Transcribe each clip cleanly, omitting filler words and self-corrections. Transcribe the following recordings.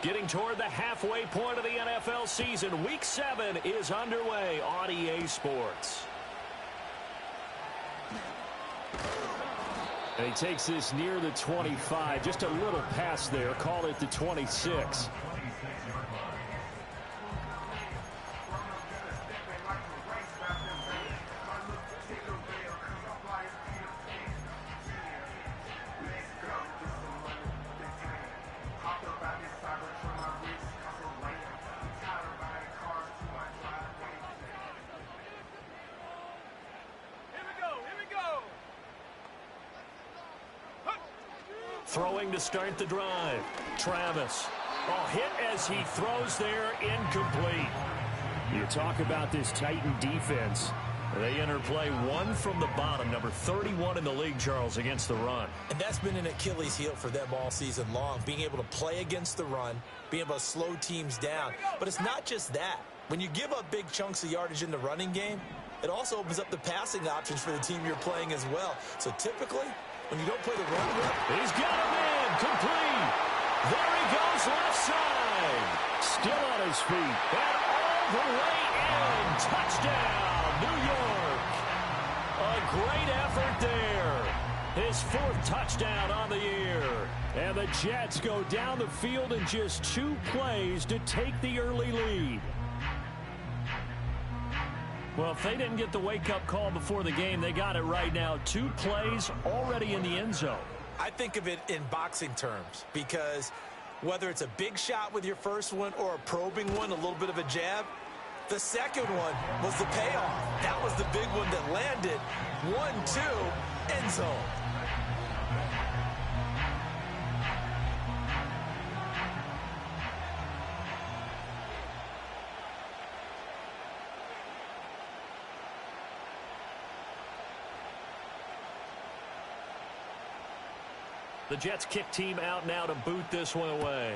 Getting toward the halfway point of the NFL season. Week 7 is underway on EA Sports. And he takes this near the 25. Just a little pass there. Call it the 26. Throwing to start the drive. Travis. Oh, hit as he throws there, incomplete. You talk about this Titan defense. They interplay one from the bottom, number 31 in the league, Charles, against the run. And that's been an Achilles heel for them all season long, being able to play against the run, being able to slow teams down. But it's not just that. When you give up big chunks of yardage in the running game, it also opens up the passing options for the team you're playing as well. So typically, when you don't play the run well, he's got a man complete. There he goes, left side. Still on his feet. And all the way in. Touchdown, New York. A great effort there. His 4th touchdown on the year. And the Jets go down the field in just 2 plays to take the early lead. Well, if they didn't get the wake-up call before the game, they got it right now. 2 plays already in the end zone. I think of it in boxing terms because whether it's a big shot with your first one or a probing one, a little bit of a jab, the second one was the payoff. That was the big one that landed. 1-2, end zone. The Jets kick team out now to boot this one away.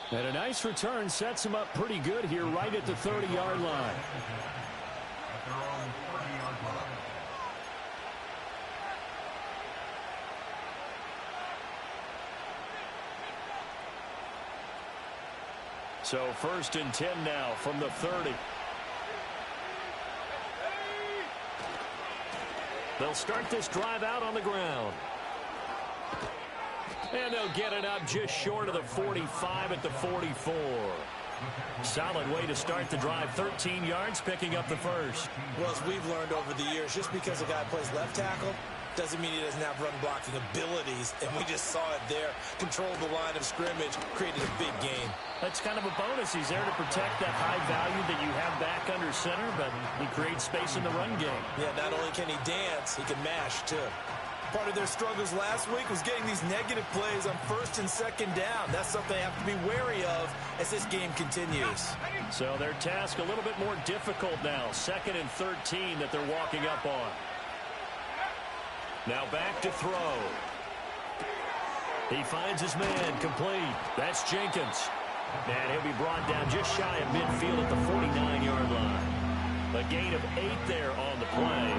And a nice return sets him up pretty good here right at the 30-yard line. So 1st and 10 now from the 30. They'll start this drive out on the ground. And they'll get it up just short of the 45 at the 44. Solid way to start the drive. 13 yards, picking up the first. Well, as we've learned over the years, just because a guy plays left tackle doesn't mean he doesn't have run blocking abilities. And we just saw it there. Controlled the line of scrimmage, created a big gain. That's kind of a bonus. He's there to protect that high value that you have back under center, but he creates space in the run game. Yeah, not only can he dance, he can mash, too. Part of their struggles last week was getting these negative plays on 1st and 2nd down. That's something they have to be wary of as this game continues. So their task a little bit more difficult now. 2nd and 13 that they're walking up on. Now back to throw. He finds his man complete. That's Jenkins. And he'll be brought down just shy of midfield at the 49-yard line. A gain of 8 there on the play.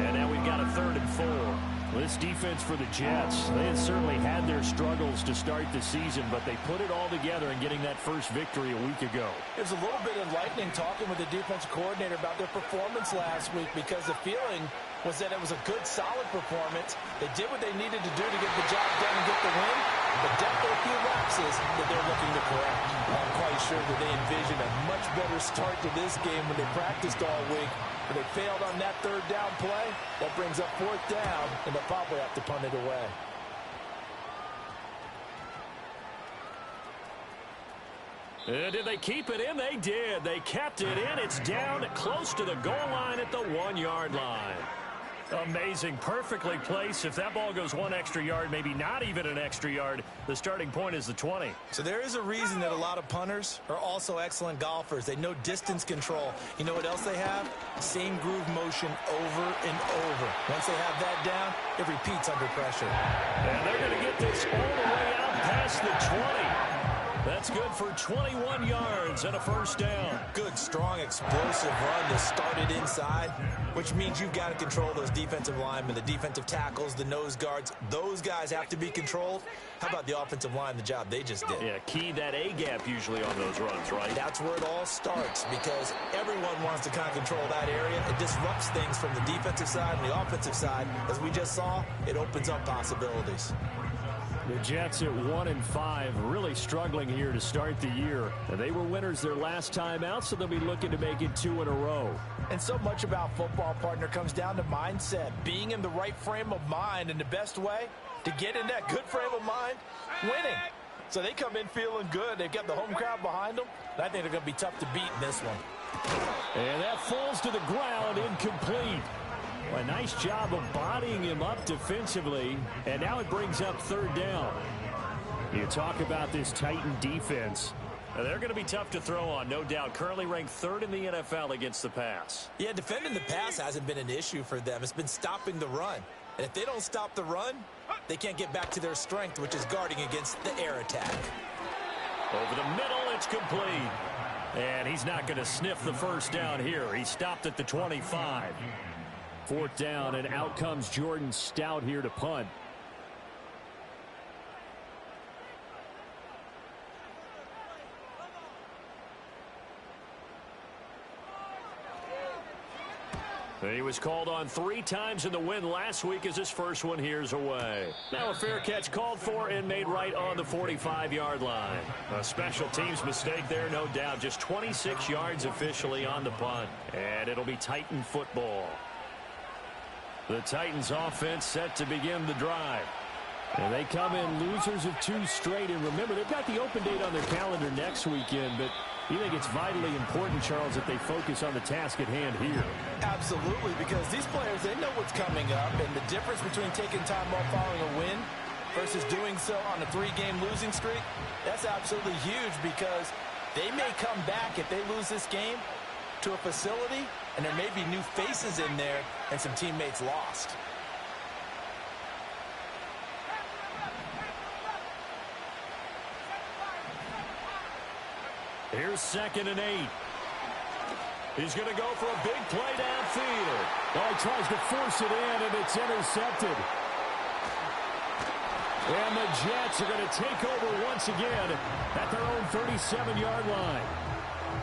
And now we've got a 3rd and 4. This defense for the Jets, they had certainly had their struggles to start the season, but they put it all together in getting that first victory a week ago. It was a little bit enlightening talking with the defensive coordinator about their performance last week because the feeling was that it was a good, solid performance. They did what they needed to do to get the job done and get the win, but definitely a few lapses that they're looking to correct. I'm quite sure that they envisioned a much better start to this game when they practiced all week. But they failed on that 3rd down play. That brings up 4th down, and they'll probably have to punt it away. Did they keep it in? They did. They kept it in. It's down close to the goal line at the 1-yard line. Amazing. Perfectly placed. If that ball goes 1 extra yard, maybe not even an extra yard, the starting point is the 20. So there is a reason that a lot of punters are also excellent golfers. They know distance control. You know what else they have? Same groove motion over and over. Once they have that down, it repeats under pressure. And they're going to get this all the way out past the 20. That's good for 21 yards and a first down. Good, strong, explosive run that started inside, which means you've got to control those defensive linemen, the defensive tackles, the nose guards. Those guys have to be controlled. How about the offensive line, the job they just did? Yeah, key that A-gap usually on those runs, right? That's where it all starts because everyone wants to kind of control that area. It disrupts things from the defensive side and the offensive side. As we just saw, it opens up possibilities. The Jets at 1-5, really struggling here to start the year. They were winners their last time out, so they'll be looking to make it 2 in a row. And so much about football, partner, comes down to mindset, being in the right frame of mind, and the best way to get in that good frame of mind, winning. So they come in feeling good. They've got the home crowd behind them. And I think they're going to be tough to beat in this one. And that falls to the ground, incomplete. A nice job of bodying him up defensively, and now it brings up third down. You talk about this Titan defense. They're going to be tough to throw on, no doubt. Currently ranked 3rd in the NFL against the pass. Yeah, defending the pass hasn't been an issue for them. It's been stopping the run. And if they don't stop the run, they can't get back to their strength, which is guarding against the air attack. Over the middle, it's complete. And he's not going to sniff the first down here. He stopped at the 25. 4th down, and out comes Jordan Stout here to punt. He was called on 3 times in the win last week as his first one here's away. Now a fair catch called for and made right on the 45-yard line. A special teams mistake there, no doubt. Just 26 yards officially on the punt. And it'll be Titan football. The Titans offense set to begin the drive. And they come in losers of 2 straight. And remember, they've got the open date on their calendar next weekend. But you think it's vitally important, Charles, that they focus on the task at hand here? Absolutely, because these players, they know what's coming up. And the difference between taking time off following a win versus doing so on a 3-game losing streak, that's absolutely huge because they may come back if they lose this game to a facility, and there may be new faces in there and some teammates lost. Here's 2nd and 8. He's going to go for a big play downfield. Oh, he tries to force it in, and it's intercepted. And the Jets are going to take over once again at their own 37-yard line.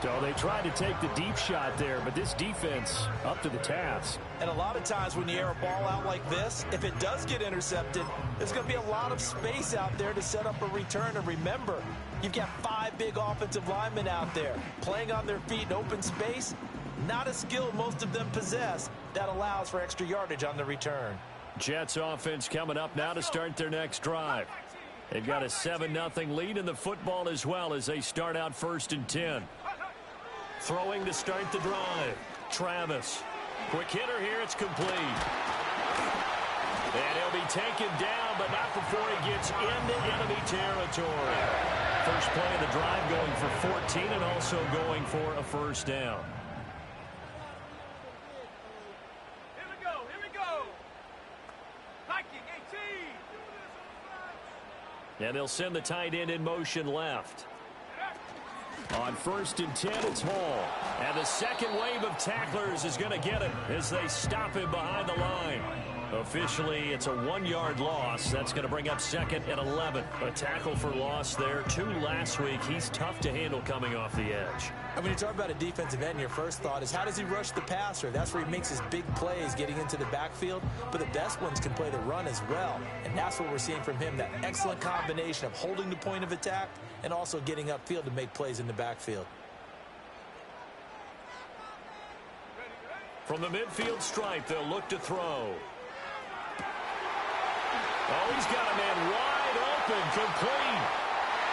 So they tried to take the deep shot there, but this defense up to the task. And a lot of times when you air a ball out like this, if it does get intercepted, there's going to be a lot of space out there to set up a return. And remember, you've got 5 big offensive linemen out there playing on their feet in open space. Not a skill most of them possess. That allows for extra yardage on the return. Jets offense coming up now to start their next drive. They've got a 7-0 lead in the football as well as they start out 1st and 10. Throwing to start the drive. Travis. Quick hitter here. It's complete. And he'll be taken down, but not before he gets into enemy territory. First play of the drive going for 14 and also going for a first down. Here we go. Hiking 18. And they'll send the tight end in motion left. On 1st and 10, it's Hall. And the second wave of tacklers is going to get him as they stop him behind the line. Officially, it's a 1-yard loss. That's going to bring up 2nd and 11. A tackle for loss there. 2 last week. He's tough to handle coming off the edge. And when you talk about a defensive end, your first thought is how does he rush the passer? That's where he makes his big plays getting into the backfield. But the best ones can play the run as well. And that's what we're seeing from him, that excellent combination of holding the point of attack and also getting upfield to make plays in the backfield. From the midfield stripe, they'll look to throw. Oh, he's got a man wide open, complete.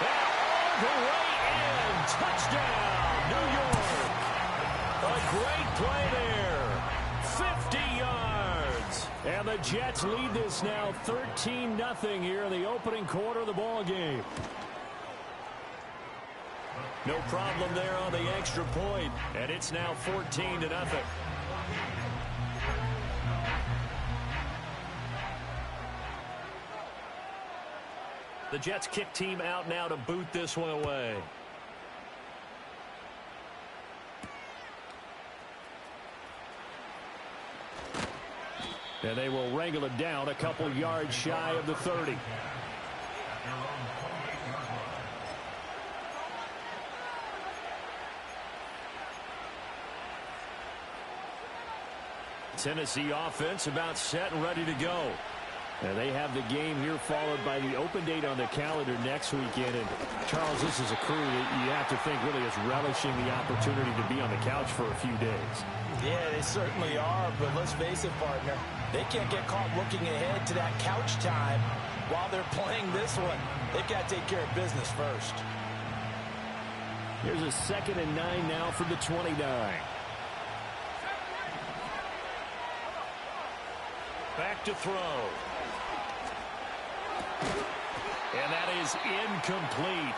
And all the way in. Touchdown, New York. A great play there. 50 yards. And the Jets lead this now 13-0 here in the opening quarter of the ball game. No problem there on the extra point, and it's now 14-0. The Jets kick team out now to boot this one away. And they will wrangle it down a couple yards shy of the 30. Tennessee offense about set and ready to go. And they have the game here followed by the open date on the calendar next weekend. And Charles, this is a crew that you have to think really is relishing the opportunity to be on the couch for a few days. Yeah, they certainly are, but let's face it, partner. They can't get caught looking ahead to that couch time while they're playing this one. They've got to take care of business first. Here's a 2nd and 9 now from the 29. Back to throw. And that is incomplete.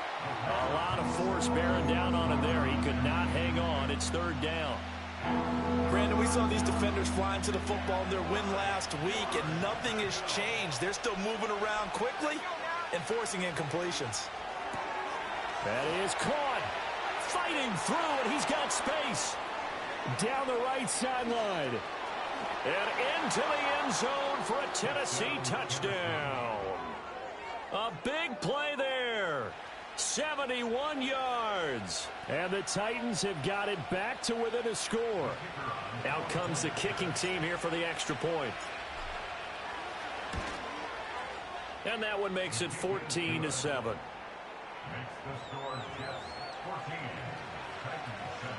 A lot of force bearing down on him there. He could not hang on. It's 3rd down. Brandon, we saw these defenders flying to the football in their win last week, and nothing has changed. They're still moving around quickly and forcing incompletions. That is caught. Fighting through, and he's got space. Down the right sideline. And into the end zone for a Tennessee touchdown. A big play there. 71 yards. And the Titans have got it back to within a score. Out comes the kicking team here for the extra point. And that one makes it 14-7. Makes the score Jets 14, Titans 7.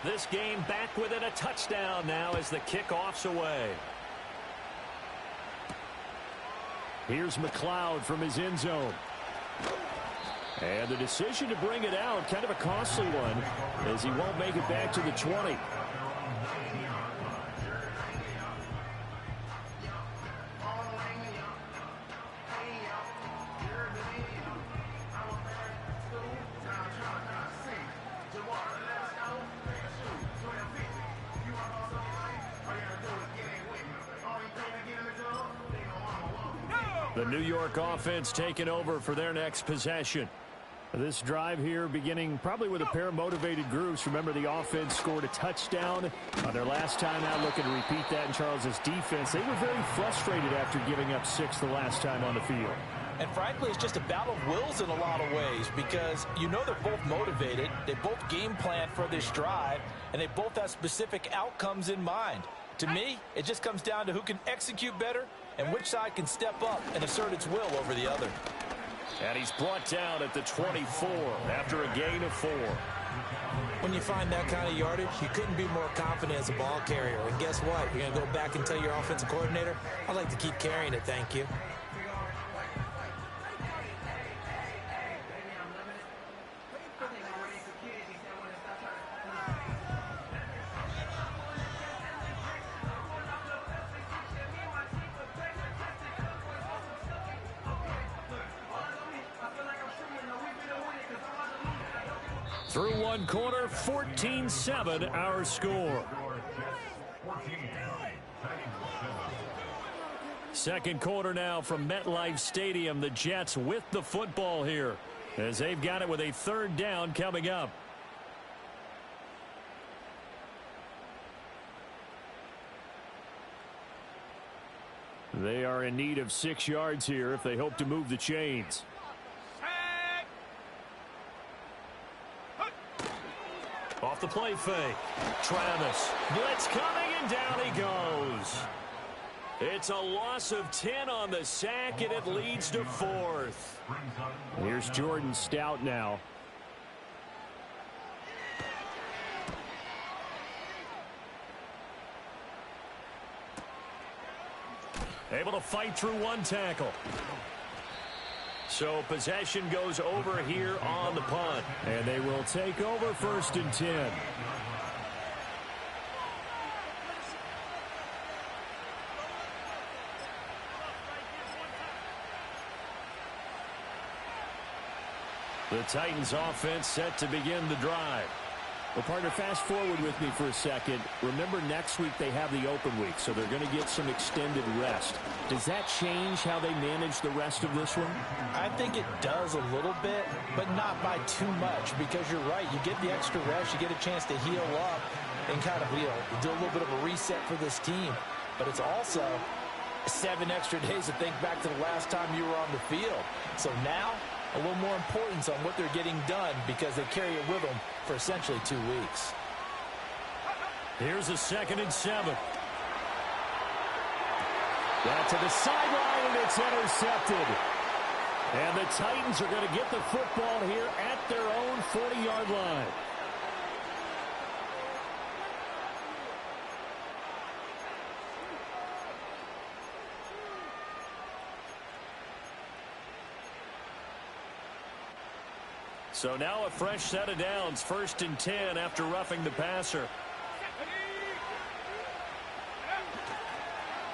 This game back within a touchdown now as the kickoff's away. Here's McLeod from his end zone. And the decision to bring it out, kind of a costly one, as he won't make it back to the 20. The New York offense taking over for their next possession. This drive here beginning probably with a pair of motivated groups. Remember, the offense scored a touchdown on their last time out. Looking to repeat that in Charles's defense. They were very frustrated after giving up 6 the last time on the field. And frankly, it's just a battle of wills in a lot of ways because you know they're both motivated. They both game plan for this drive, and they both have specific outcomes in mind. To me, it just comes down to who can execute better and which side can step up and assert its will over the other. And he's brought down at the 24 after a gain of 4. When you find that kind of yardage, you couldn't be more confident as a ball carrier. And guess what? You're going to go back and tell your offensive coordinator, I'd like to keep carrying it, thank you. Through one quarter, 14-7 our score. Second quarter now from MetLife Stadium. The Jets with the football here as they've got it with a 3rd down coming up. They are in need of 6 yards here if they hope to move the chains. Off the play fake. Travis. Blitz coming, and down he goes. It's a loss of 10 on the sack, and it leads to 4th. Here's Jordan Stout now. Able to fight through one tackle. So possession goes over here on the punt. And they will take over 1st and 10. The Titans offense set to begin the drive. Well, partner, fast forward with me for a second. Remember, next week they have the open week, so they're going to get some extended rest. Does that change how they manage the rest of this one? I think it does a little bit, but not by too much, because you're right. You get the extra rest. You get a chance to heal up and kind of, do a little bit of a reset for this team. But it's also 7 extra days to think back to the last time you were on the field. So now, a little more importance on what they're getting done because they carry it with them for essentially 2 weeks. Here's a 2nd and 7. That to the sideline, and it's intercepted. And the Titans are going to get the football here at their own 40-yard line. So now a fresh set of downs, 1st and 10 after roughing the passer.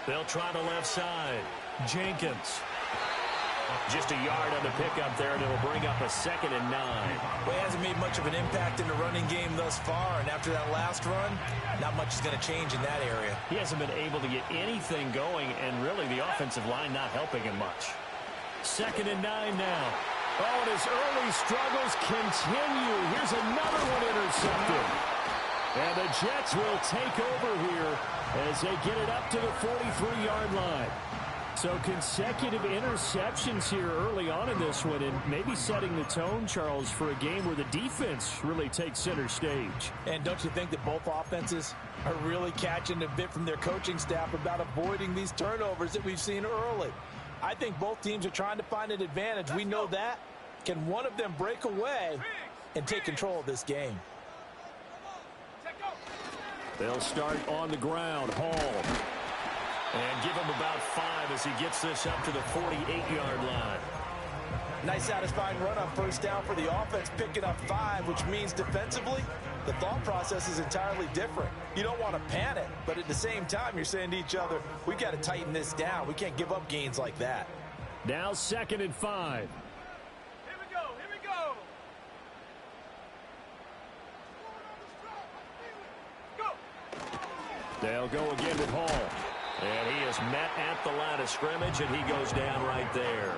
They'll try the left side. Jenkins. Just a yard on the pickup there, and it'll bring up a 2nd and 9. Well, he hasn't made much of an impact in the running game thus far, and after that last run, not much is going to change in that area. He hasn't been able to get anything going, and really the offensive line not helping him much. 2nd and 9 now. Oh, and his early struggles continue. Here's another one intercepted. And the Jets will take over here as they get it up to the 43-yard line. So consecutive interceptions here early on in this one, and maybe setting the tone, Charles, for a game where the defense really takes center stage. And don't you think that both offenses are really catching a bit from their coaching staff about avoiding these turnovers that we've seen early? I think both teams are trying to find an advantage. We know that. Can one of them break away and take control of this game? They'll start on the ground. Hall. And give him about 5 as he gets this up to the 48-yard line. Nice satisfying run on 1st down for the offense, picking up 5, which means defensively, the thought process is entirely different. You don't want to panic, but at the same time, you're saying to each other, we've got to tighten this down. We can't give up gains like that. Now 2nd and 5. Here we go, here we go. Go. They'll go again with Hall. And he is met at the line of scrimmage, and he goes down right there.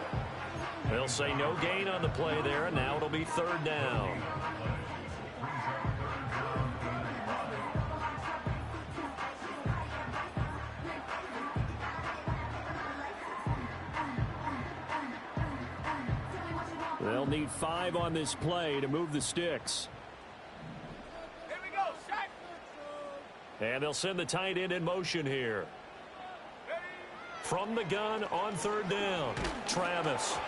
They'll say no gain on the play there, and now it'll be 3rd down. They'll need 5 on this play to move the sticks. Here we go, Shaq. And they'll send the tight end in motion here. From the gun on 3rd down, Travis.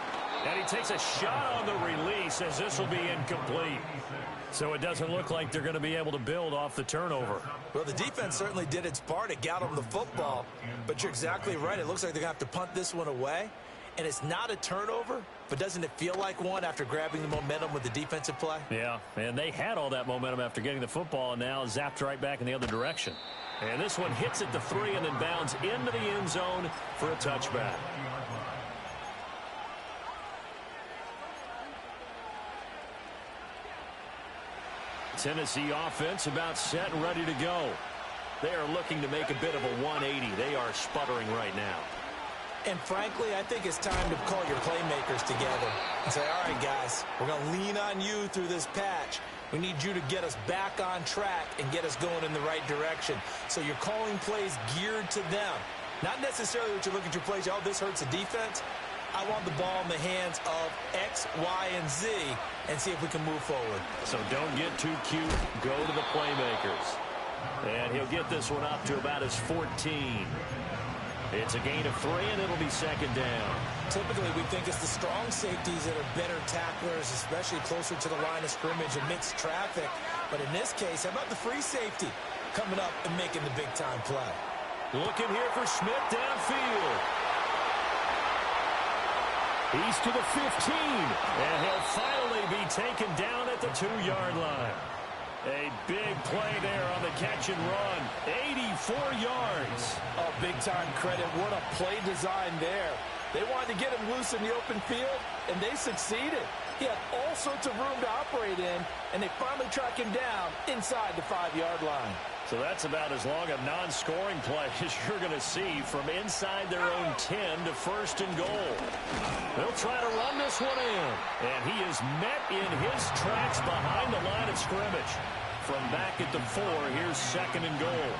And he takes a shot on the release as this will be incomplete. So it doesn't look like they're going to be able to build off the turnover. Well, the defense certainly did its part. It got them the football. But you're exactly right. It looks like they're going to have to punt this one away. And it's not a turnover, but doesn't it feel like one after grabbing the momentum with the defensive play? Yeah, and they had all that momentum after getting the football, and now zapped right back in the other direction. And this one hits at the 3 and then bounds into the end zone for a touchback. Tennessee offense about set and ready to go. They are looking to make a bit of a 180. They are sputtering right now. And frankly, I think it's time to call your playmakers together and say, all right, guys, we're going to lean on you through this patch. We need you to get us back on track and get us going in the right direction. So you're calling plays geared to them. Not necessarily what you're looking at your plays, oh, this hurts the defense. I want the ball in the hands of X, Y, and Z and see if we can move forward. So don't get too cute. Go to the playmakers. And he'll get this one up to about his 14. It's a gain of 3, and it'll be 2nd down. Typically, we think it's the strong safeties that are better tacklers, especially closer to the line of scrimmage amidst traffic. But in this case, how about the free safety coming up and making the big-time play? Looking here for Smith downfield. He's to the 15, and he'll finally be taken down at the 2-yard line. A big play there on the catch and run. 84 yards. Oh, big-time credit. What a play design there. They wanted to get him loose in the open field, and they succeeded. He had all sorts of room to operate in, and they finally track him down inside the 5-yard line. So that's about as long a non-scoring play as you're going to see from inside their own 10 to first and goal. They'll try to run this one in, and he is met in his tracks behind the line of scrimmage. From back at the 4, here's second and goal.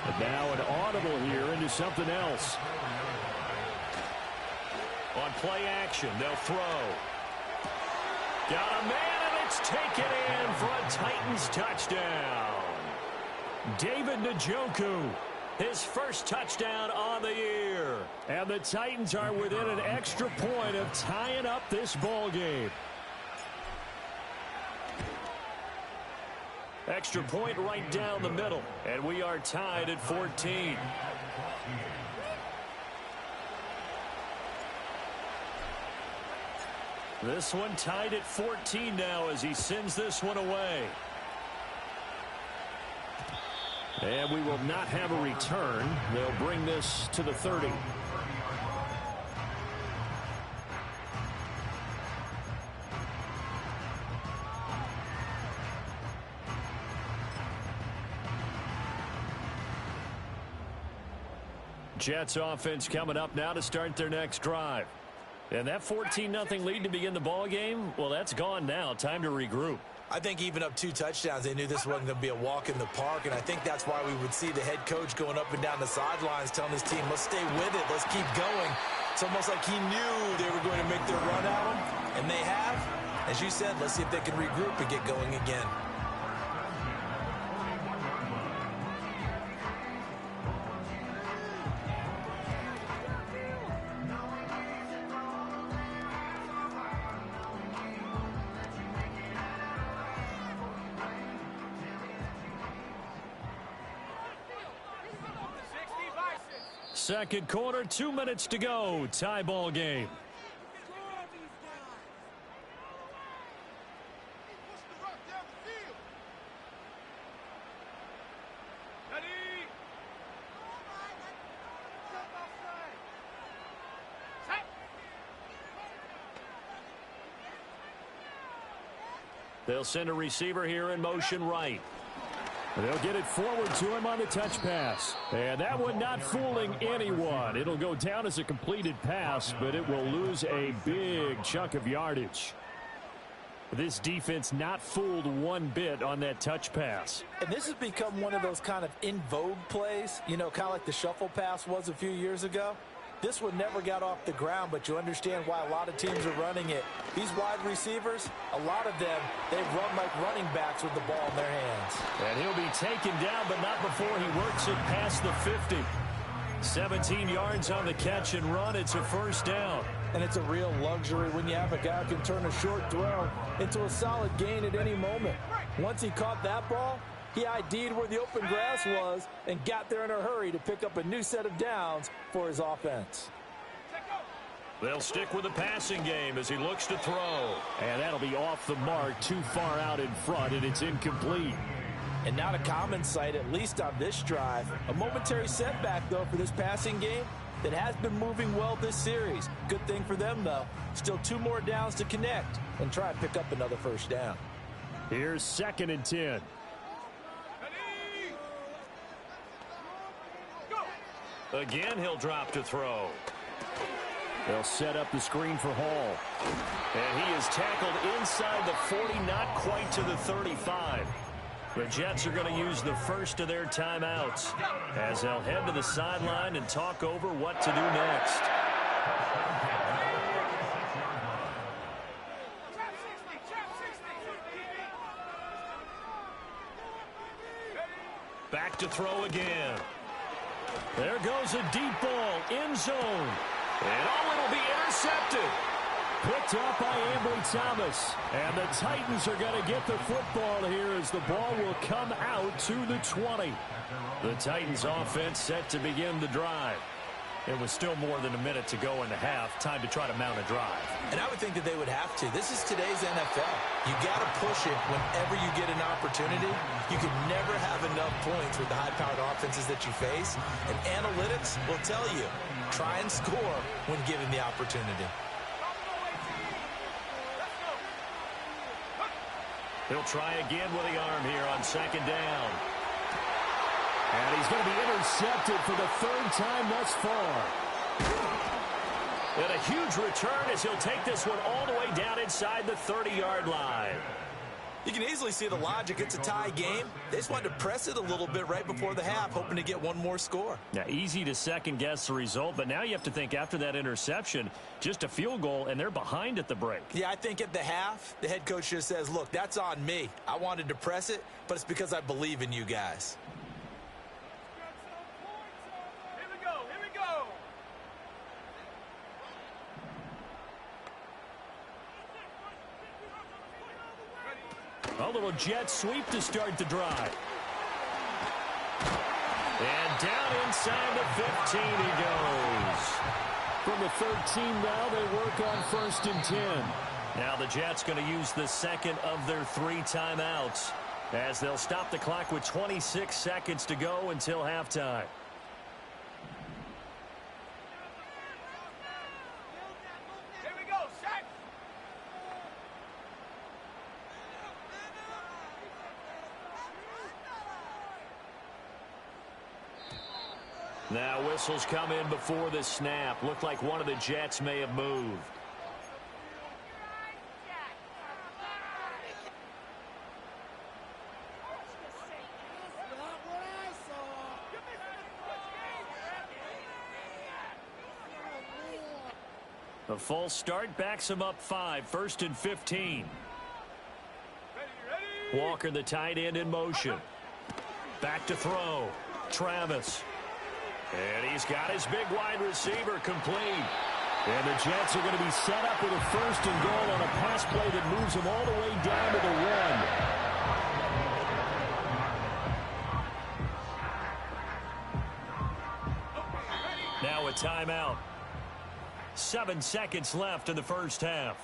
And now an audible here into something else. On play action, they'll throw. Got a man, and it's taken in for a Titans touchdown. David Njoku, his first touchdown on the year. And the Titans are within an extra point of tying up this ball game. Extra point right down the middle, and we are tied at 14. This one tied at 14 now as he sends this one away. And we will not have a return. They'll bring this to the 30. Jets offense coming up now to start their next drive. And that 14-0 lead to begin the ball game, well, that's gone now. Time to regroup. I think even up 2 touchdowns, they knew this wasn't going to be a walk in the park, and I think that's why we would see the head coach going up and down the sidelines telling his team, let's stay with it, let's keep going. It's almost like he knew they were going to make their run at him, and they have. As you said, let's see if they can regroup and get going again. Second quarter, 2 minutes to go. Tie ball game. They'll send a receiver here in motion right. They'll get it forward to him on the touch pass. And that one not fooling anyone. It'll go down as a completed pass, but it will lose a big chunk of yardage. This defense not fooled one bit on that touch pass. And this has become one of those kind of in vogue plays, you know, kind of like the shuffle pass was a few years ago. This one never got off the ground, but you understand why a lot of teams are running it. These wide receivers, a lot of them, they run like running backs with the ball in their hands. And he'll be taken down, but not before he works it past the 50. 17 yards on the catch and run. It's a first down. And it's a real luxury when you have a guy who can turn a short throw into a solid gain at any moment. Once he caught that ball, he ID'd where the open grass was and got there in a hurry to pick up a new set of downs for his offense. They'll stick with the passing game as he looks to throw. And that'll be off the mark, too far out in front, and it's incomplete. And not a common sight, at least on this drive. A momentary setback, though, for this passing game that has been moving well this series. Good thing for them, though. Still 2 more downs to connect and try and pick up another first down. Here's second and 10. Again, he'll drop to throw. They'll set up the screen for Hall. And he is tackled inside the 40, not quite to the 35. The Jets are going to use the first of their timeouts as they'll head to the sideline and talk over what to do next. Back to throw again. There goes a deep ball, end zone. And it'll be intercepted. Picked up by Ambry Thomas. And the Titans are going to get the football here as the ball will come out to the 20. The Titans offense set to begin the drive. It was still more than a minute to go in the half. Time to try to mount a drive. And I would think that they would have to. This is today's NFL. You got to push it whenever you get an opportunity. You can never have enough points with the high-powered offenses that you face. And analytics will tell you, try and score when given the opportunity. He'll try again with the arm here on second down. And he's going to be intercepted for the third time thus far. And a huge return as he'll take this one all the way down inside the 30-yard line. You can easily see the logic. It's a tie game. They just wanted to press it a little bit right before the half, hoping to get one more score. Yeah, easy to second-guess the result, but now you have to think after that interception, just a field goal, and they're behind at the break. Yeah, I think at the half, the head coach just says, look, that's on me. I wanted to press it, but it's because I believe in you guys. Here we go, here we go. A little jet sweep to start the drive. And down inside the 15 he goes. From the 13 now, they work on 1st and 10. Now the Jets going to use the second of their 3 timeouts as they'll stop the clock with 26 seconds to go until halftime. Here we go, Shaq. Now whistles come in before the snap. Looked like one of the Jets may have moved. A false start backs him up 5. 1st and 15. Ready. Walker, the tight end, in motion. Back to throw. Travis. And he's got his big wide receiver complete. And the Jets are going to be set up with a 1st and goal on a pass play that moves them all the way down to the 1. Now a timeout. 7 seconds left in the first half.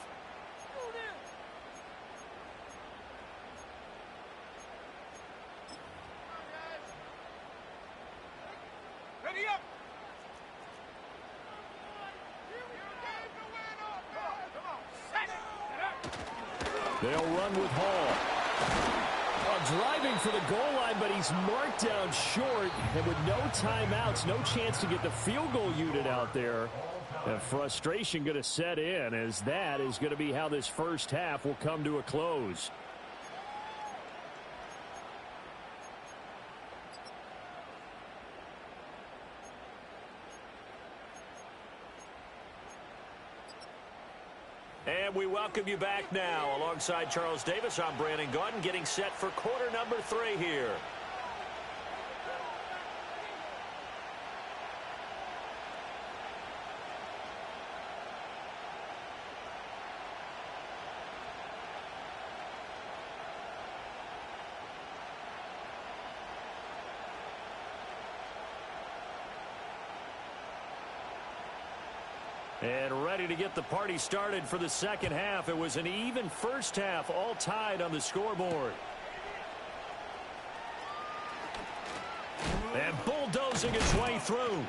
Ready up. They'll run with Hall. Driving for the goal line, but he's marked down short. And with no timeouts, no chance to get the field goal unit out there. And frustration going to set in, as that is going to be how this first half will come to a close. And we welcome you back now. Alongside Charles Davis, I'm Brandon Gaudin, getting set for quarter number 3 here. And ready to get the party started for the second half. It was an even first half, all tied on the scoreboard. And bulldozing its way through.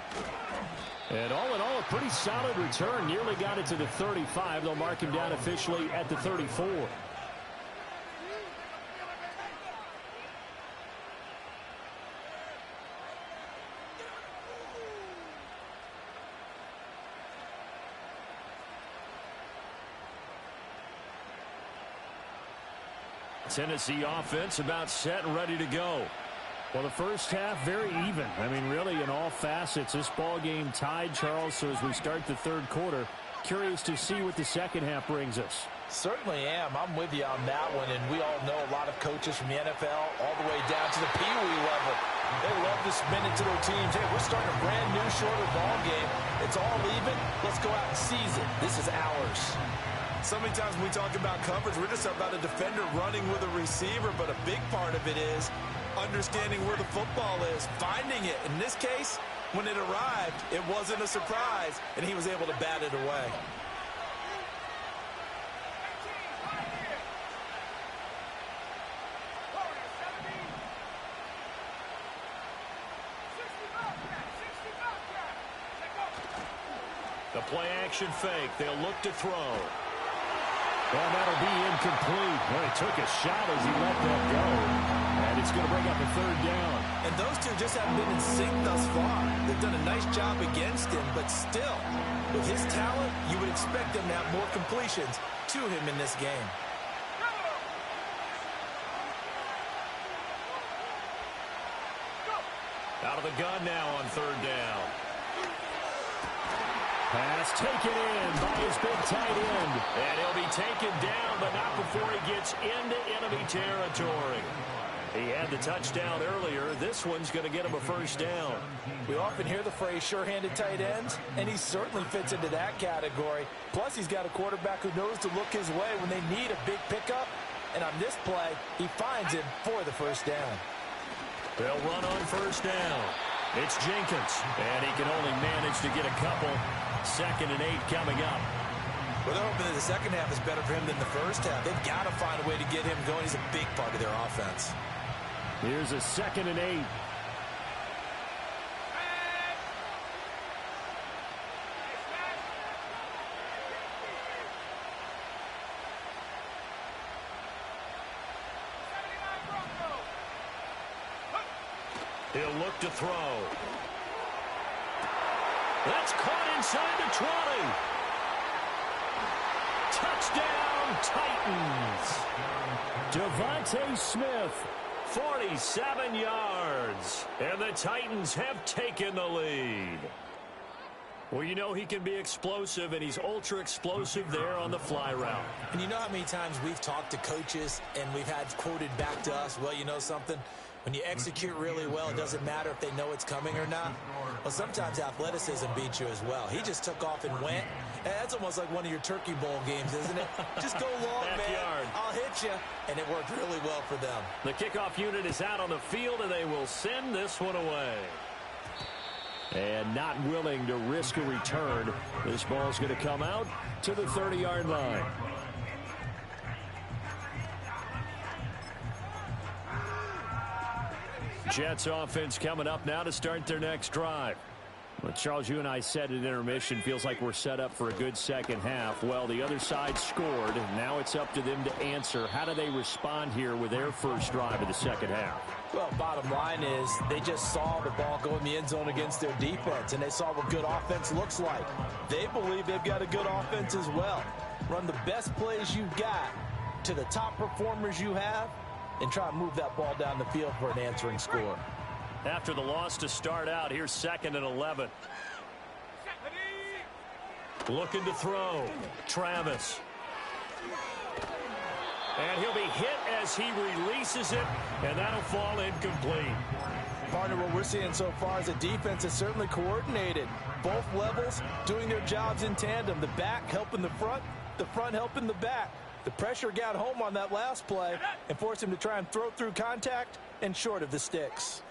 And all in all, a pretty solid return. Nearly got it to the 35. They'll mark him down officially at the 34. Tennessee offense about set and ready to go. Well, the first half very even. I mean, really in all facets, this ball game tied, Charles. So as we start the third quarter, curious to see what the second half brings us. Certainly am. I'm with you on that one, and we all know a lot of coaches from the NFL all the way down to the Pee Wee level. They love to spin it to their teams. Hey, we're starting a brand new, shorter ball game. It's all even. Let's go out and seize it. This is ours. So many times when we talk about coverage, we're just about a defender running with a receiver, but a big part of it is understanding where the football is, finding it. In this case, when it arrived, it wasn't a surprise, and he was able to bat it away. The play-action fake. They'll look to throw. Well, that'll be incomplete. Well, he took a shot as he let that go. And it's going to bring up a third down. And those two just haven't been in sync thus far. They've done a nice job against him, but still, with his talent, you would expect them to have more completions to him in this game. Out of the gun now on third down. Pass taken in by his big tight end. And he'll be taken down, but not before he gets into enemy territory. He had the touchdown earlier. This one's going to get him a first down. We often hear the phrase sure-handed tight ends, and he certainly fits into that category. Plus, he's got a quarterback who knows to look his way when they need a big pickup. And on this play, he finds him for the first down. They'll run on first down. It's Jenkins, and he can only manage to get a couple. 2nd and 8 coming up. Well, they're hoping that the second half is better for him than the first half. They've got to find a way to get him going. He's a big part of their offense. Here's a 2nd and 8. He'll look to throw. That's caught inside the 20. Touchdown, Titans. Devontae Smith, 47 yards. And the Titans have taken the lead. Well, you know he can be explosive, and he's ultra-explosive there on the fly route. And you know how many times we've talked to coaches and we've had quoted back to us, well, you know something? When you execute really well, it doesn't matter if they know it's coming or not. Well, sometimes athleticism beats you as well. He just took off and went. And that's almost like one of your Turkey Bowl games, isn't it? Just go long, man. I'll hit you. And it worked really well for them. The kickoff unit is out on the field, and they will send this one away. And not willing to risk a return. This ball's going to come out to the 30-yard line. Jets offense coming up now to start their next drive. Well, Charles, you and I said at intermission, feels like we're set up for a good second half. Well, the other side scored. Now it's up to them to answer. How do they respond here with their first drive of the second half? Well, bottom line is they just saw the ball go in the end zone against their defense, and they saw what good offense looks like. They believe they've got a good offense as well. Run the best plays you've got to the top performers you have, and try and move that ball down the field for an answering score. After the loss to start out, here's 2nd and 11. Looking to throw. Travis. And he'll be hit as he releases it, and that'll fall incomplete. Partner, what we're seeing so far is the defense is certainly coordinated. Both levels doing their jobs in tandem. The back helping the front helping the back. The pressure got home on that last play and forced him to try and throw through contact and short of the sticks.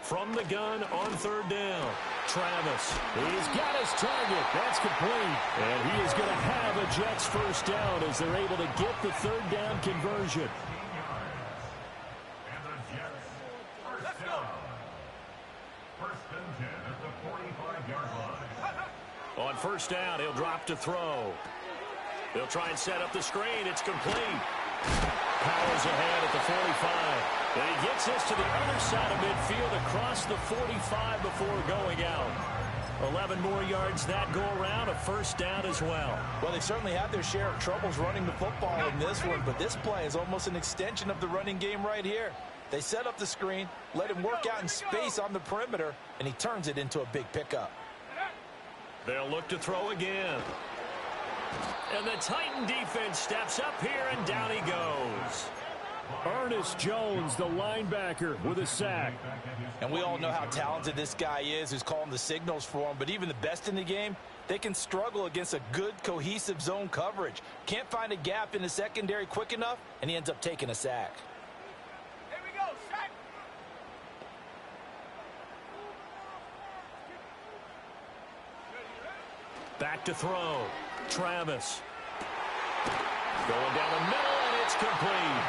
From the gun on third down, Travis. He's got his target. That's complete. And he is going to have a Jets first down as they're able to get the third down conversion. And the Jets first down. 1st and 10 at the 45-yard line. On first down, he'll drop to throw. They'll try and set up the screen. It's complete. Powers ahead at the 45. And he gets this to the other side of midfield across the 45 before going out. 11 more yards that go around, a first down as well. Well, they certainly had their share of troubles running the football in this one, but this play is almost an extension of the running game right here. They set up the screen, let him work out in space on the perimeter, and he turns it into a big pickup. They'll look to throw again. And the Titan defense steps up here, and down he goes. Ernest Jones, the linebacker, with a sack. And we all know how talented this guy is who's calling the signals for him, but even the best in the game, they can struggle against a good, cohesive zone coverage. Can't find a gap in the secondary quick enough, and he ends up taking a sack. Here we go, sack. Back to throw. Travis. Going down the middle, and it's complete.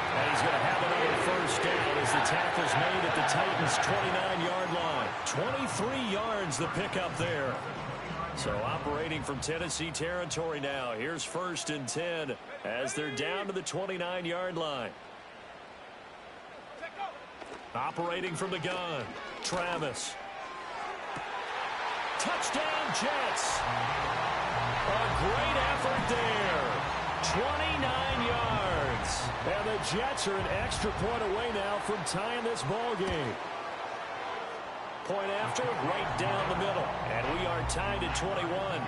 And he's going to have another first down as the tackle's made at the Titans' 29-yard line. 23 yards the pickup there. So operating from Tennessee territory now. Here's 1st and 10 as they're down to the 29-yard line. Operating from the gun. Travis. Touchdown, Jets. A great effort there. 29 yards. And the Jets are an extra point away now from tying this ball game. Point after, right down the middle. And we are tied at 21.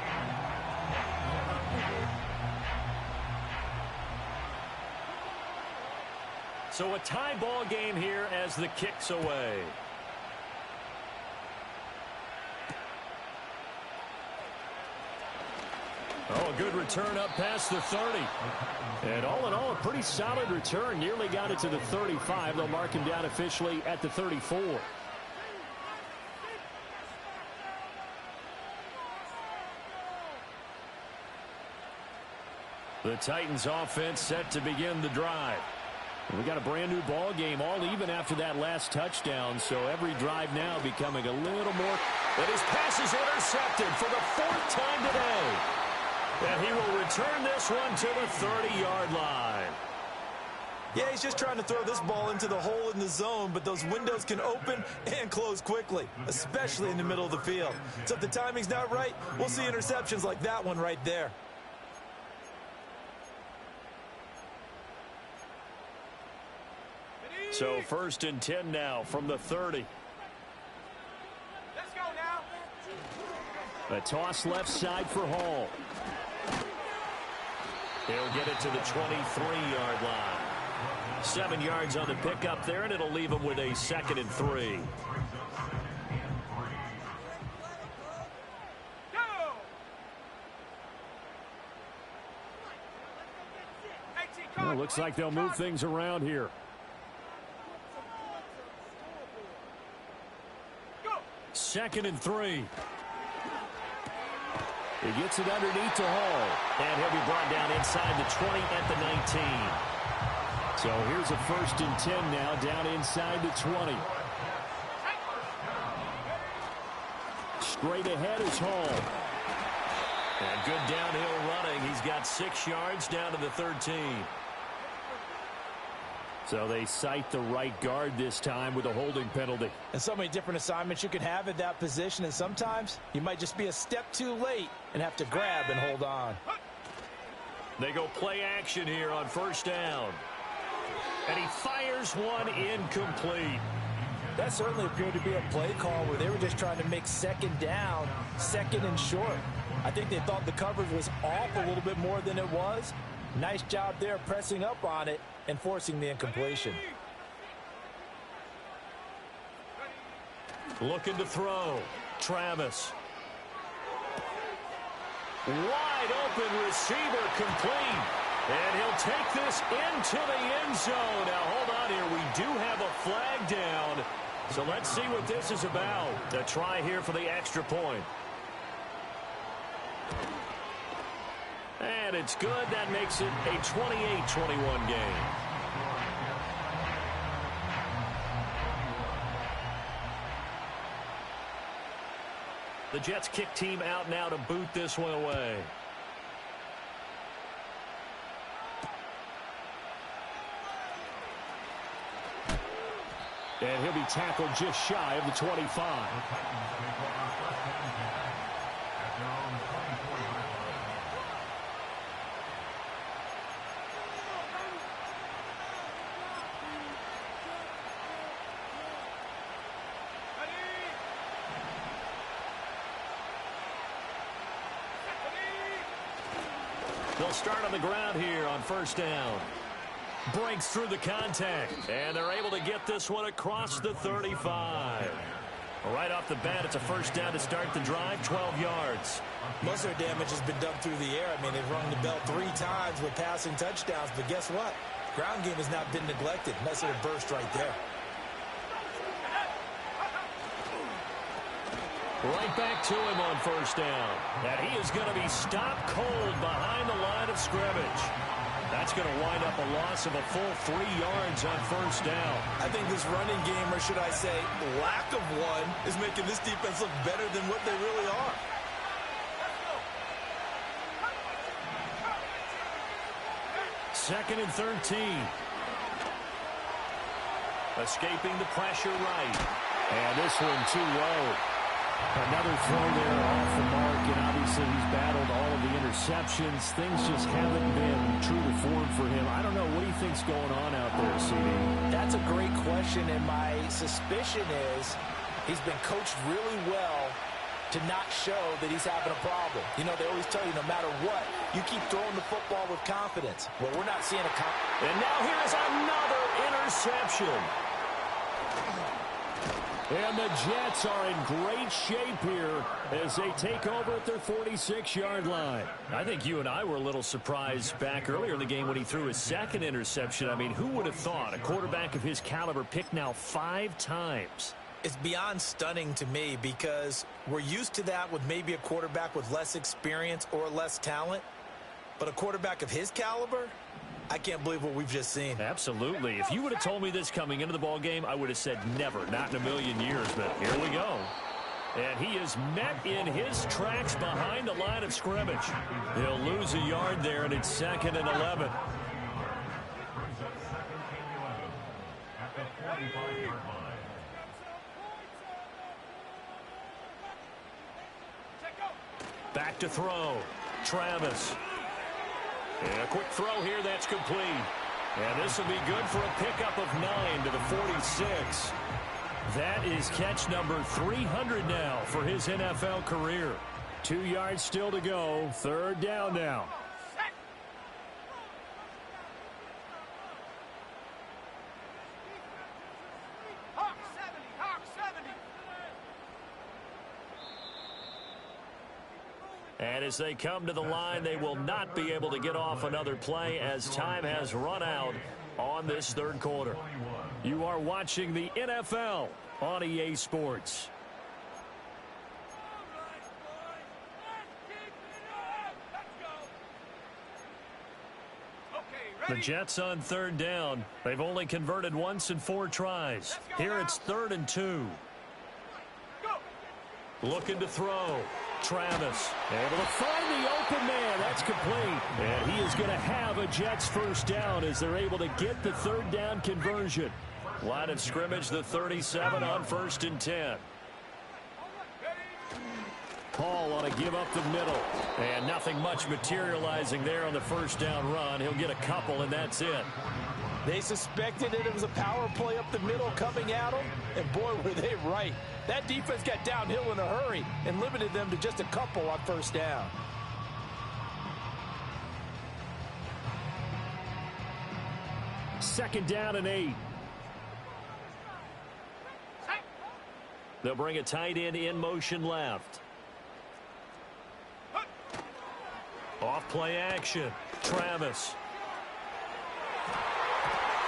So a tie ball game here as the kick's away. Oh, a good return up past the 30. And all in all, a pretty solid return. Nearly got it to the 35. They'll mark him down officially at the 34. The Titans offense set to begin the drive. We got a brand new ball game, all even after that last touchdown. So every drive now becoming a little more. And his pass is intercepted for the 4th time today. And he will return this one to the 30-yard line. Yeah, he's just trying to throw this ball into the hole in the zone, but those windows can open and close quickly, especially in the middle of the field. So if the timing's not right, we'll see interceptions like that one right there. So 1st and 10 now from the 30. Let's go now. A toss left side for Hall. He'll get it to the 23-yard line. 7 yards on the pickup there, and it'll leave him with a 2nd and 3. Well, looks like they'll move things around here. Second and 3. He gets it underneath to Hall. And he'll be brought down inside the 20 at the 19. So here's a 1st and 10 now down inside the 20. Straight ahead is Hall. And good downhill running. He's got 6 yards down to the 13. So they cite the right guard this time with a holding penalty. And so many different assignments you can have at that position, and sometimes you might just be a step too late and have to grab and hold on. They go play action here on 1st down. And he fires one incomplete. That certainly appeared to be a play call where they were just trying to make 2nd down, 2nd and short. I think they thought the coverage was off a little bit more than it was. Nice job there pressing up on it and forcing the incompletion. Looking to throw. Travis. Wide open receiver complete. And he'll take this into the end zone. Now hold on here. We do have a flag down. So let's see what this is about. A try here for the extra point. And it's good. That makes it a 28-21 game. The Jets kick team out now to boot this one away. And he'll be tackled just shy of the 25. They'll start on the ground here on 1st down. Breaks through the contact. And they're able to get this one across the 35. Right off the bat, it's a first down to start the drive, 12 yards. Most of their damage has been done through the air. I mean, they've rung the bell 3 times with passing touchdowns, but guess what? Ground game has not been neglected. Nice little burst right there. Right back to him on first down. And he is going to be stopped cold behind the line of scrimmage. That's going to wind up a loss of a full 3 yards on first down. I think this running game, or should I say lack of one, is making this defense look better than what they really are. Second and 13. Escaping the pressure right. And this one too low. Another throw there off the mark, and obviously he's battled all of the interceptions. Things just haven't been true to form for him. I don't know. What do you think's going on out there, CD? That's a great question, and my suspicion is he's been coached really well to not show that he's having a problem. You know, they always tell you no matter what, you keep throwing the football with confidence. Well, we're not seeing a And now here's another interception. And the Jets are in great shape here as they take over at their 46-yard line. I think you and I were a little surprised back earlier in the game when he threw his second interception. I mean, who would have thought a quarterback of his caliber picked now 5 times? It's beyond stunning to me because we're used to that with maybe a quarterback with less experience or less talent. But a quarterback of his caliber, I can't believe what we've just seen. Absolutely. If you would have told me this coming into the ball game, I would have said never, not in a million years. But here we go. And he is met in his tracks behind the line of scrimmage. He'll lose a yard there, and it's second and 11. Back to throw. Travis. And a quick throw here that's complete. And this will be good for a pickup of 9 to the 46. That is catch number 300 now for his NFL career. 2 yards still to go. Third down now. And as they come to the line, they will not be able to get off another play as time has run out on this third quarter. You are watching the NFL on EA Sports. The Jets on third down. They've only converted once in 4 tries. Here it's 3rd and 2. Looking to throw. Travis able to find the open man. That's complete. And he is going to have a Jets first down as they're able to get the third down conversion. Line of scrimmage, the 37 on 1st and 10. Paul on a give up the middle. And nothing much materializing there on the first down run. He'll get a couple, and that's it. They suspected it was a power play up the middle coming at them, and boy, were they right. That defense got downhill in a hurry and limited them to just a couple on first down. Second down and 8. They'll bring a tight end in motion left. Off play action. Travis.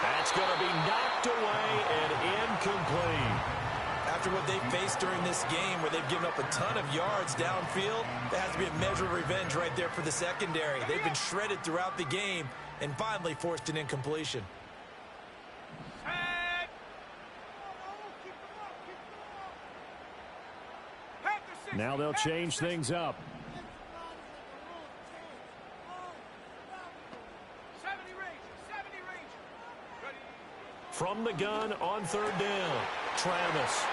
That's going to be knocked away and incomplete. After what they've faced during this game where they've given up a ton of yards downfield, there has to be a measure of revenge right there for the secondary. They've been shredded throughout the game and finally forced an incompletion. Now they'll change things up. From the gun on third down, Travis.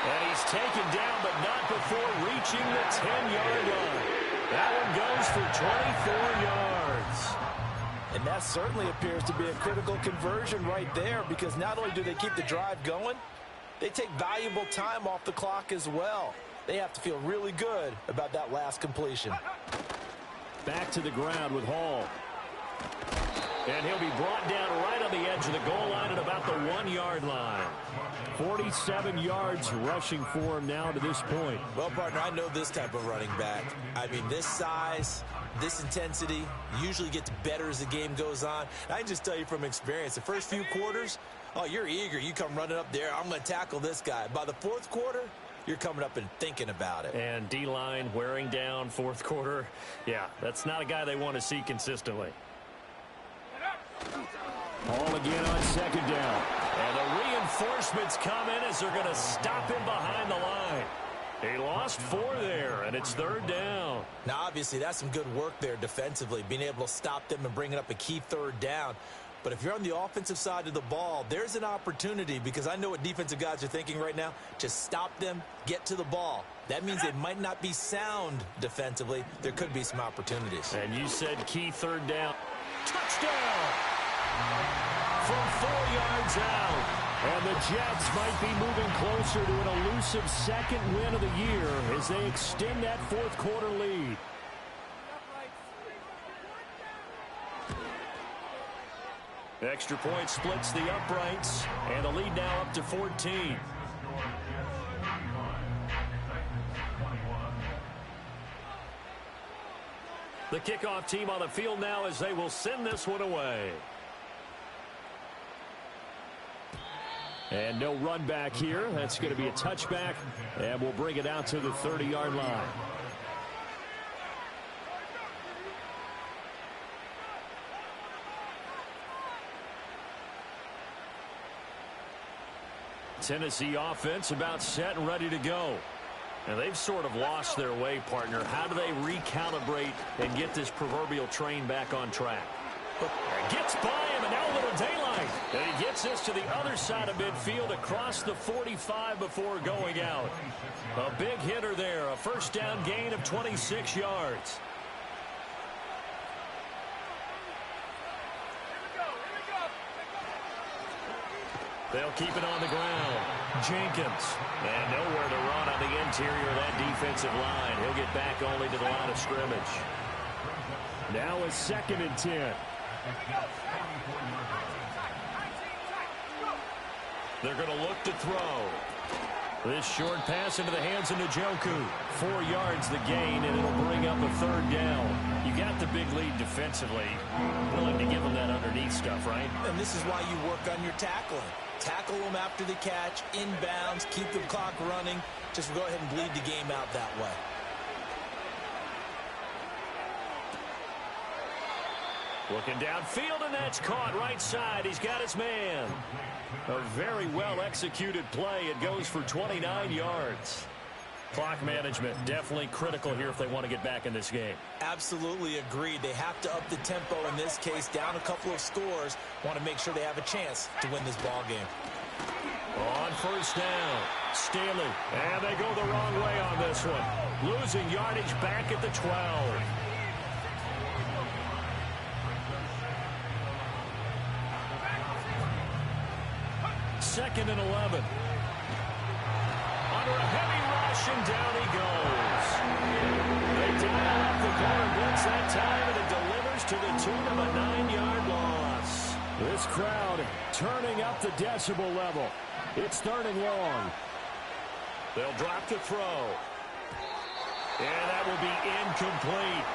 And he's taken down, but not before reaching the 10-yard line. That one goes for 24 yards. And that certainly appears to be a critical conversion right there, because not only do they keep the drive going, they take valuable time off the clock as well. They have to feel really good about that last completion. Back to the ground with Hall. And he'll be brought down right on the edge of the goal line at about the 1-yard line. 47 yards rushing for him now to this point. Well, partner, I know this type of running back. I mean, this size, this intensity, usually gets better as the game goes on. I can just tell you from experience, the first few quarters, oh, you're eager. You come running up there, I'm going to tackle this guy. By the fourth quarter, you're coming up and thinking about it. And D-line wearing down fourth quarter. Yeah, that's not a guy they want to see consistently. Ball again on second down. And the reinforcements come in as they're going to stop him behind the line. He lost 4 there, and it's third down. Now, obviously, that's some good work there defensively, being able to stop them and bringing up a key third down. But if you're on the offensive side of the ball, there's an opportunity, because I know what defensive guys are thinking right now. Just stop them, get to the ball. That means they might not be sound defensively. There could be some opportunities. And you said key third down. Touchdown! From 4 yards out. And the Jets might be moving closer to an elusive second win of the year as they extend that fourth quarter lead. Extra point splits the uprights, and the lead now up to 14. The kickoff team on the field now as they will send this one away. And no run back here. That's going to be a touchback, and we'll bring it out to the 30-yard line. Tennessee offense about set and ready to go. And they've sort of lost their way, partner. How do they recalibrate and get this proverbial train back on track? Gets by him, and now a little daylight. And he gets this to the other side of midfield across the 45 before going out. A big hitter there, a first down gain of 26 yards. They'll keep it on the ground. Jenkins. And nowhere to run on the interior of that defensive line. He'll get back only to the line of scrimmage. Now a 2nd and 10. They're going to look to throw. This short pass into the hands of Njoku. 4 yards the gain, and it'll bring up a third down. You got the big lead defensively. Willing to give them that underneath stuff, right? And this is why you work on your tackling. Tackle them after the catch, inbounds, keep the clock running. Just go ahead and bleed the game out that way. Looking downfield, and that's caught right side. He's got his man. A very well-executed play. It goes for 29 yards. Clock management definitely critical here if they want to get back in this game. Absolutely agreed. They have to up the tempo in this case, down a couple of scores. Want to make sure they have a chance to win this ball game. On first down, Staley. And they go the wrong way on this one. Losing yardage back at the 12. Second and 11. Under a heavy rush, and down he goes. They dial up the corner blitz that time, and it delivers to the tune of a 9-yard loss. This crowd turning up the decibel level. It's 3rd and long. They'll drop the throw. And that will be incomplete.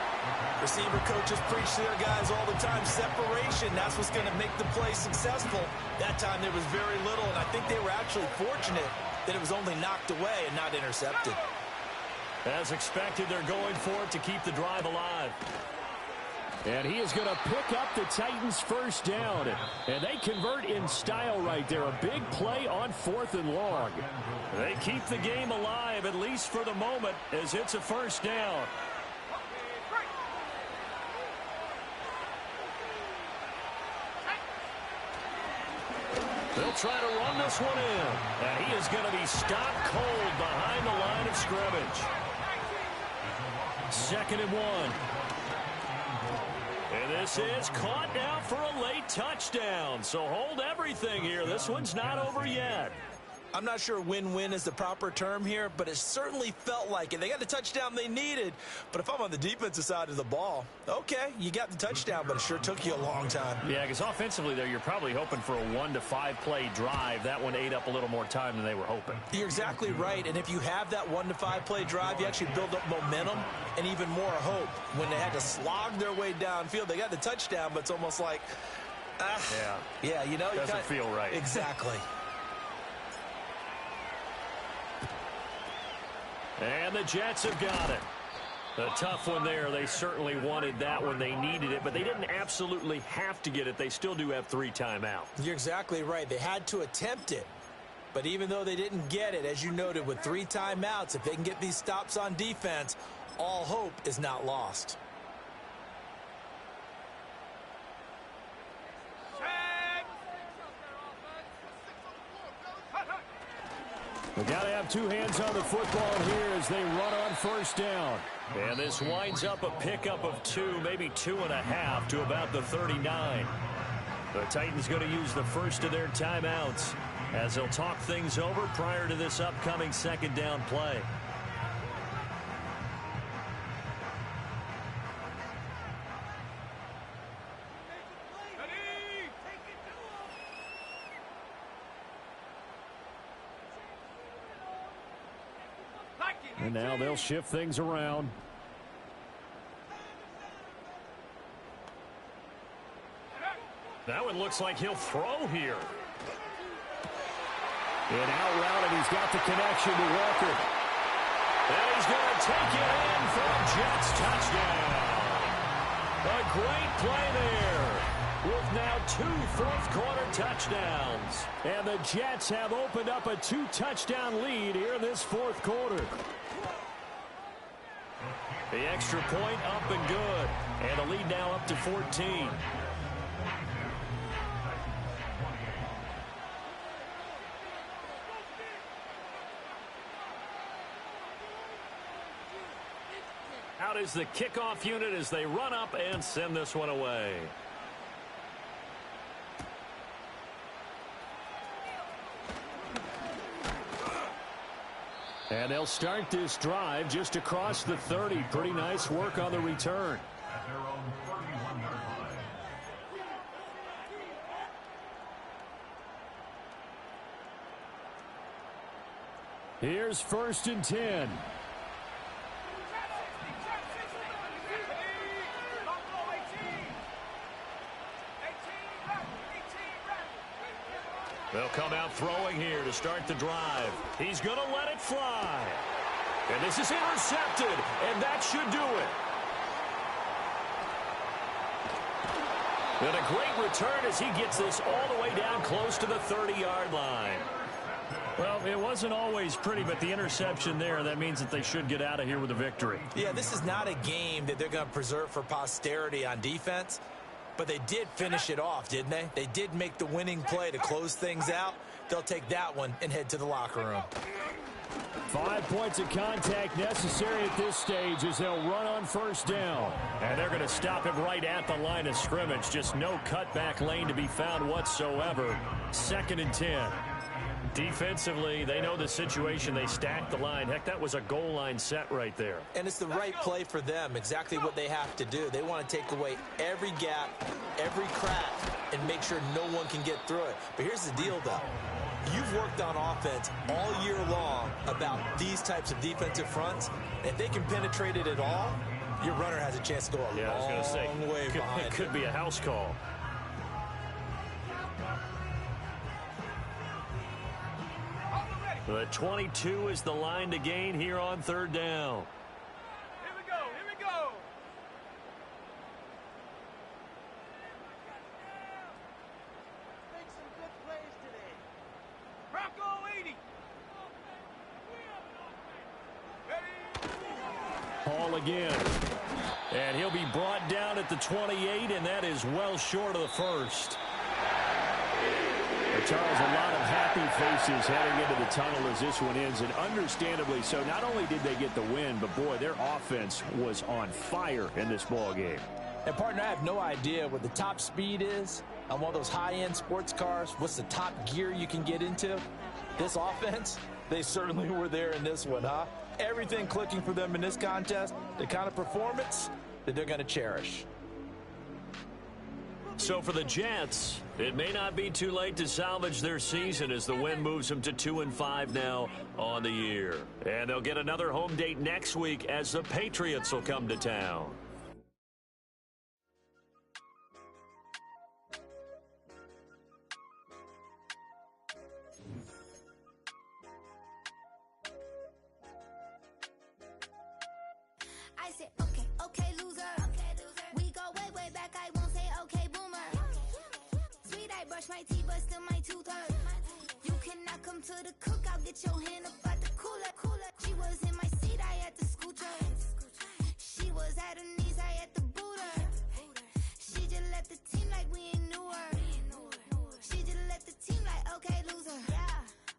Receiver coaches preach to their guys all the time. Separation, that's what's going to make the play successful. That time there was very little, and I think they were actually fortunate that it was only knocked away and not intercepted. As expected, they're going for it to keep the drive alive. And he is going to pick up the Titans' first down. And they convert in style right there. A big play on 4th and long. They keep the game alive, at least for the moment, as it's a first down. They'll try to run this one in. And he is going to be stopped cold behind the line of scrimmage. 2nd and 1. And this is caught now for a late touchdown. So hold everything here. This one's not over yet. I'm not sure win-win is the proper term here, but it certainly felt like it. They got the touchdown they needed, but if I'm on the defensive side of the ball, okay, you got the touchdown, but it sure took you a long time. Yeah, because offensively there, you're probably hoping for a 1 to 5 play drive. That one ate up a little more time than they were hoping. You're exactly right, and if you have that 1 to 5 play drive, you actually build up momentum and even more hope. When they had to slog their way downfield, they got the touchdown, but it's almost like, yeah, you know, doesn't feel right. Exactly. And the Jets have got it. A tough one there. They certainly wanted that when they needed it, but they didn't absolutely have to get it. They still do have 3 timeouts. You're exactly right. They had to attempt it. But even though they didn't get it, as you noted, with 3 timeouts, if they can get these stops on defense, all hope is not lost. We got to have 2 hands on the football here as they run on first down. And this winds up a pickup of 2, maybe 2.5 to about the 39. The Titans going to use the first of their timeouts as they'll talk things over prior to this upcoming second down play. And now they'll shift things around. That one looks like he'll throw here. And out route, and he's got the connection to Walker. And he's going to take it in for a Jets touchdown. A great play there, with now 2 fourth-quarter touchdowns. And the Jets have opened up a 2-touchdown lead here in this fourth quarter. The extra point up and good. And the lead now up to 14. Out is the kickoff unit as they run up and send this one away. And they'll start this drive just across the 30. Pretty nice work on the return. At their own 31-yard line. Here's 1st and 10. They'll come out throwing here to start the drive. He's going to let it fly. And this is intercepted, and that should do it. And a great return as he gets this all the way down close to the 30-yard line. Well, it wasn't always pretty, but the interception there, that means that they should get out of here with a victory. Yeah, this is not a game that they're going to preserve for posterity on defense. But they did finish it off, didn't they? They did make the winning play to close things out. They'll take that one and head to the locker room. 5 points of contact necessary at this stage as they'll run on first down. And they're going to stop it right at the line of scrimmage. Just no cutback lane to be found whatsoever. 2nd and 10. Defensively, they know the situation. They stacked the line. Heck, that was a goal line set right there. And it's the right play for them, exactly what they have to do. They want to take away every gap, every crack, and make sure no one can get through it. But here's the deal, though. You've worked on offense all year long about these types of defensive fronts. If they can penetrate it at all, your runner has a chance to go a long way behind. It could be a house call. The 22 is the line to gain here on 3rd down. Here we go, here we go. Make some good plays today. Bronco 80. Ready? Hall again. And he'll be brought down at the 28, and that is well short of the first. Charles, a lot of happy faces heading into the tunnel as this one ends, and understandably so. Not only did they get the win, but, boy, their offense was on fire in this ball game. And, partner, I have no idea what the top speed is on one of those high-end sports cars, what's the top gear you can get into. This offense, they certainly were there in this one, huh? Everything clicking for them in this contest, the kind of performance that they're going to cherish. So for the Jets, it may not be too late to salvage their season as the win moves them to 2-5 now on the year. And they'll get another home date next week as the Patriots will come to town. I said, okay, loser. We go way back, I won't say okay, boomer. Sweet, I brush my teeth, but still my tooth hurt. You cannot come to the cookout, get your hand up at the cooler. She was in my seat, I had to scoot her. She was at her knees, I had to boot her. She just left the team like we ain't knew her. She just left the team like, okay, loser.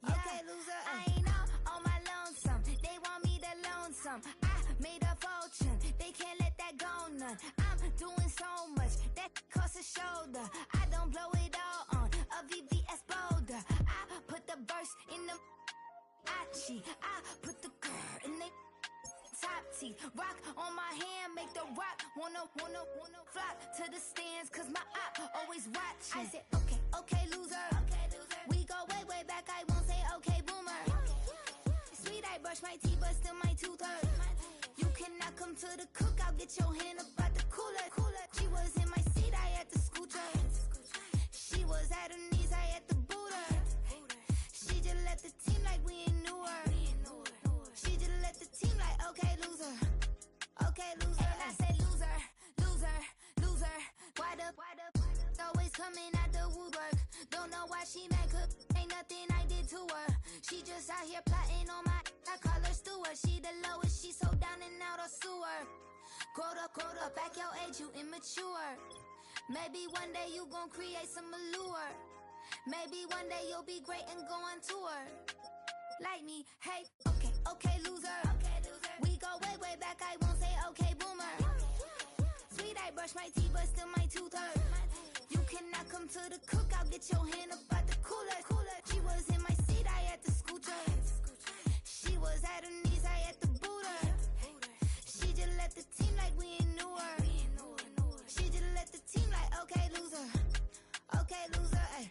Okay, loser. I ain't on my lonesome. They want me to loan some. I made a fortune. They can't let that go none. I'm doing so much that costs a shoulder. I don't blow it all on a VVS boulder. I put the verse in the I put the girl in the top teeth. Rock on my hand, make the rock wanna flock to the stands, cause my eye always watching. I said, okay, loser. We go way back, I won't say okay, boomer. Sweet, I brush my teeth, but still my tooth hurt. You cannot come to the cookout, get your hand up at the cooler. She was in my seat, I had to scoot her. She was at her knees, I had to boot her. She just left the team like we ain't knew her. She just left the team like, okay, loser. Okay, loser. And I say loser. Why the always coming out the woodwork? Don't know why she mad, cause ain't nothing I did to her. She just out here plotting on my, I call her steward. She the lowest, she so down and out of sewer. Growed up, back your age, you immature. Maybe one day you gon' create some allure. Maybe one day you'll be great and go on tour. Like me, hey, okay, loser. We go way back, I won't say okay, boomer. Sweet, I brush my teeth, but still my tooth hurt. You cannot come to the cookout, get your hand up at the cooler. She was in my seat, I had to scoot her. She was at her knees, I had to boot her. She just left the team like we ain't knew her. She just left the team like, okay, loser. Okay, loser, ay.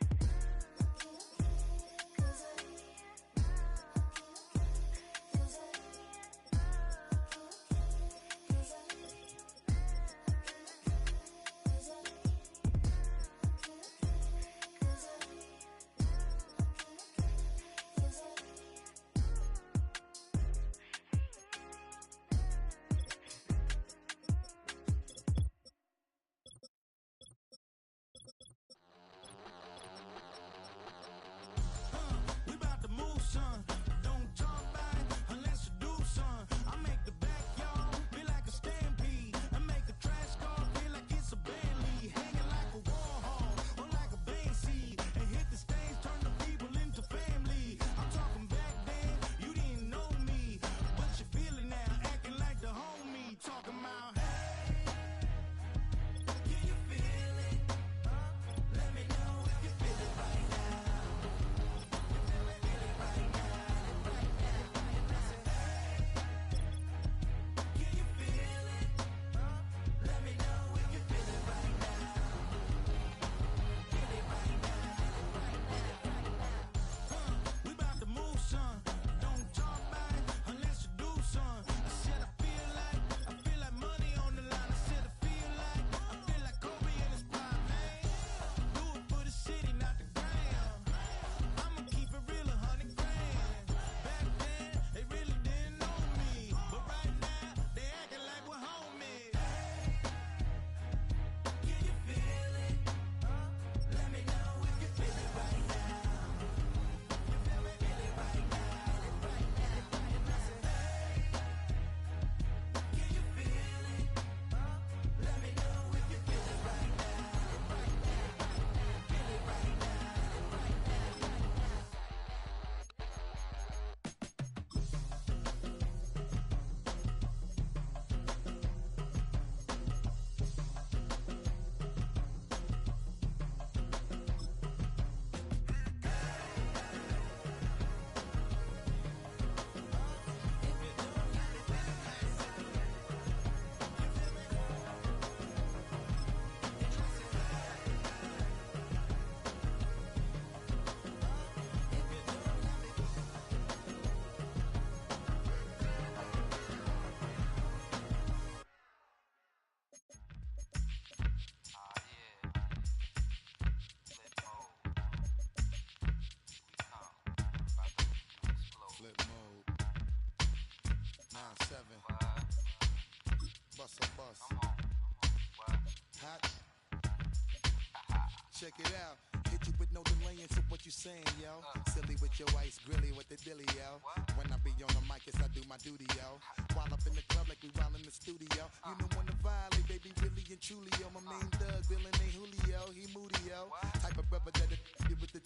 check it out. Hit you with no delaying, so what you saying, yo? Silly with your ice grilly with the dilly, yo. When I be on the mic, yes, I do my duty, yo. While up in the club like we while in the studio. You know when to violate, baby, really and truly, yo. My main thug, Bill and Julio, he moody, yo. Type of brother that get with the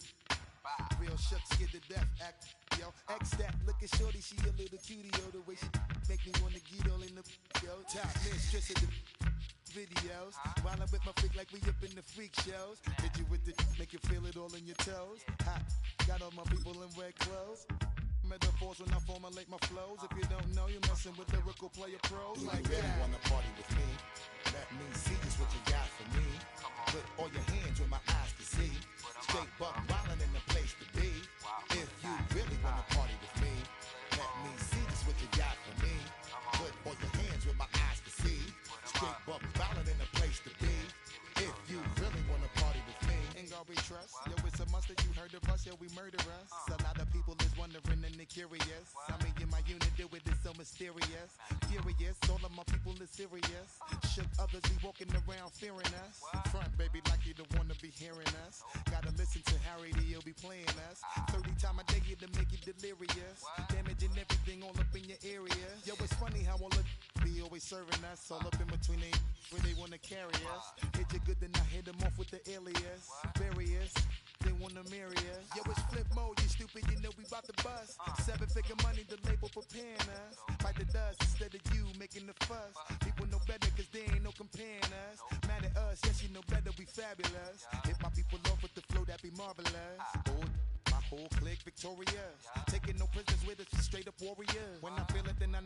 real shook, scared to death, act, yo. X that, look at shorty, she a little cutie, yo. The way she make me wanna get all in the, yo. Top mistress of the videos. While I'm with my freak like we up in the freak shows. Hit you with the make you feel it all in your toes. Hot, got all my people in red clothes. Metaphors when I formulate my flows. If you don't know, you're messing with lyrical player pros. Do like you really wanna party with me? Let me see just what you got for me. Put all your hands where my eyes can see. Straight buck wildin' in the place to be. If you really wanna party with me, let me see just what you got for me. Put all your hands where my eyes can see. Straight buck wildin' in the place to be. If you really wanna party with me, ain't gonna be trust. Yo, it's a must that you heard of us, yo, we murder us. A lot of people is wondering and they curious. I mean, in my unit, do it is so mysterious. Furious, all of my people is serious. Shook others be walking around fearing us. Front, baby, like you don't wanna be hearing us. Gotta listen to Harry, he'll be playing us. 30 times a day to make you delirious. Damaging everything all up in your area. Yo, it's funny how all the be always serving us. All up in between they where they wanna carry us. Hit you good, then I hit them off with the alias. Barriers, they wanna marry us. Yo, it's flip mode, you stupid, you know we bout to bust. 7-figure money, the label preparing us. Fight the dust instead of you making the fuss. People know better cause they ain't no comparing us. Mad at us, yes, you know better, we fabulous. Hit my people off with the flow, that be marvelous. Oh, my whole clique victorious. Taking no prisoners with us, straight up warriors. When I feel it, then I